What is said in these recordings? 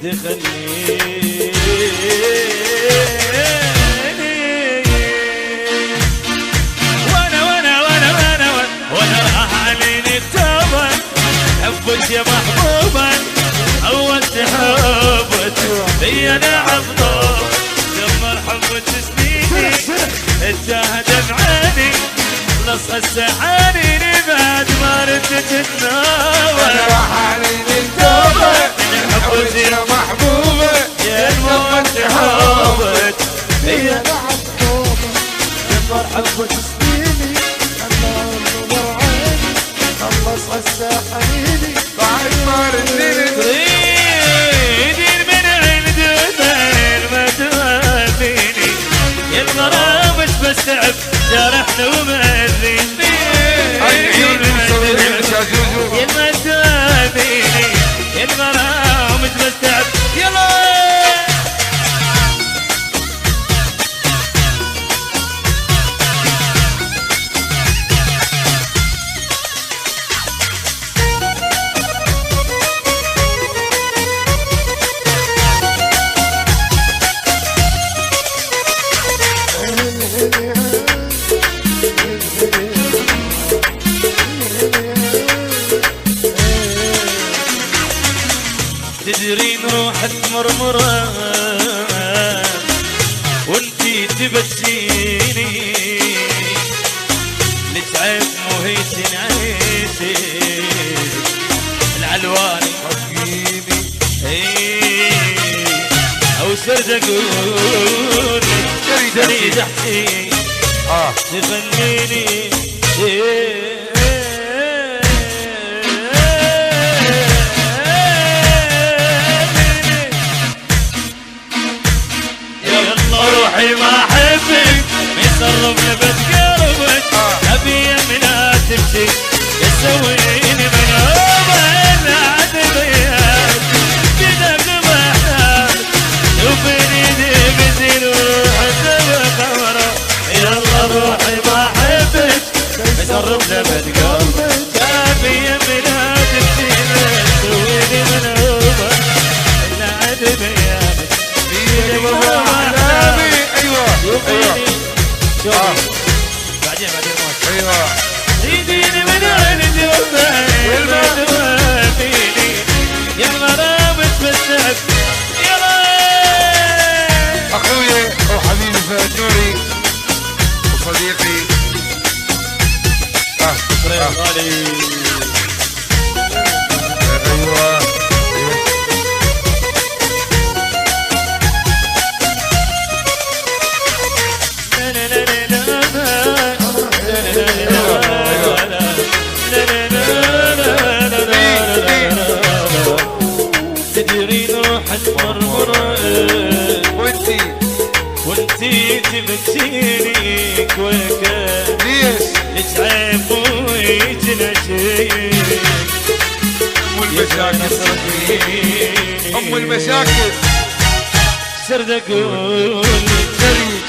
تخليني وانا راح عليني التوبة حبك يا محبوبة اول تحبت لي انا عبطوب دمر حبك سنيني اتجاه دمعاني خلص هسه عانيني بعد ما ردت تناول وانا راح عليني التوبة حبك يا محبوبة يا الموت تحبت لي انا عبطوب دمر حبك سنيني خلص هسه عانيني بعد ما ردت تريدين من عند ودين ما توافيني يا الغرام مش بستعب جرحنا ومأذيني يا ما توافيني يا الغرام مش بستعب يلا تدرين روحك مرمرة وانتي تبجيني نتعب مو هي تنعيشي العلواني حقيني او سرد اقول تريد احكي تغنيني روحي ما احبك يصرف لبس قلبك ابي يمنا تمشي تسويني منوبه بعد غياب كذا بمحتاج وفيني ذي بزين وروح سبق امره يلا روحي ما احبك يصرف لبس قلبك ابي يمنا تمشي تسويني منوبه بعد غياب بعدين ايوه تريديني من عندي وفيني يا الغرام تبسعب يلا اخويا وحبيبي فهد نوري وصديقي غالي ايوه تدرين روحك مرمرة وانتي تبكيني كويكا ليش تعب ويتنشيك ام المشاكل سرد اقول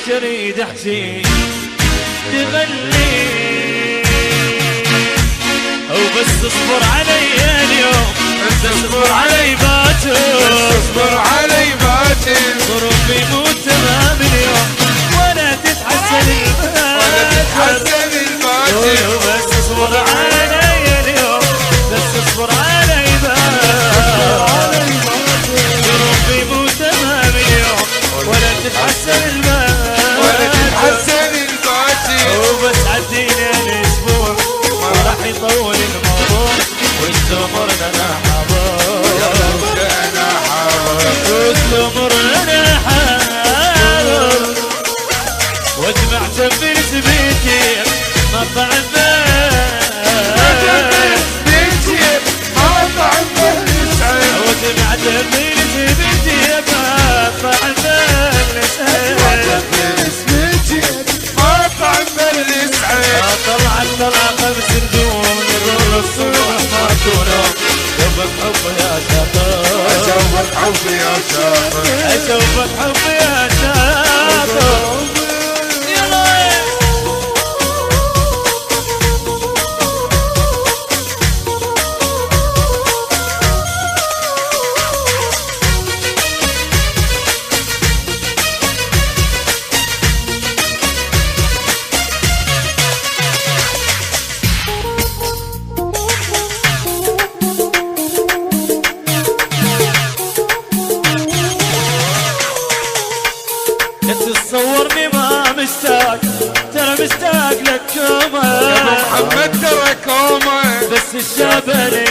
تريد احكي تغني او بس اصبر علي اليوم اصبر علي باكر اصبر علي باكر ظروفي مو تمام اليوم ولا تتحسن الباكر بس اصبر علي اليوم بس اصبر علي باكر ظروفي مو تمام اليوم ولا تتحسن الباكر وبس عدينا الاسبوع وراح يطول الموضوع والتمر انا حاضر والتمر انا حاضر واجمع تفلت بيتي مطعم واجمع تفلت بيتي مطعم طلع خمس نجوم الصبح ما تنام اشوفك حب يا شاطر اشوفك حب يا شاطر اشوفك حب يا شاطر الشبري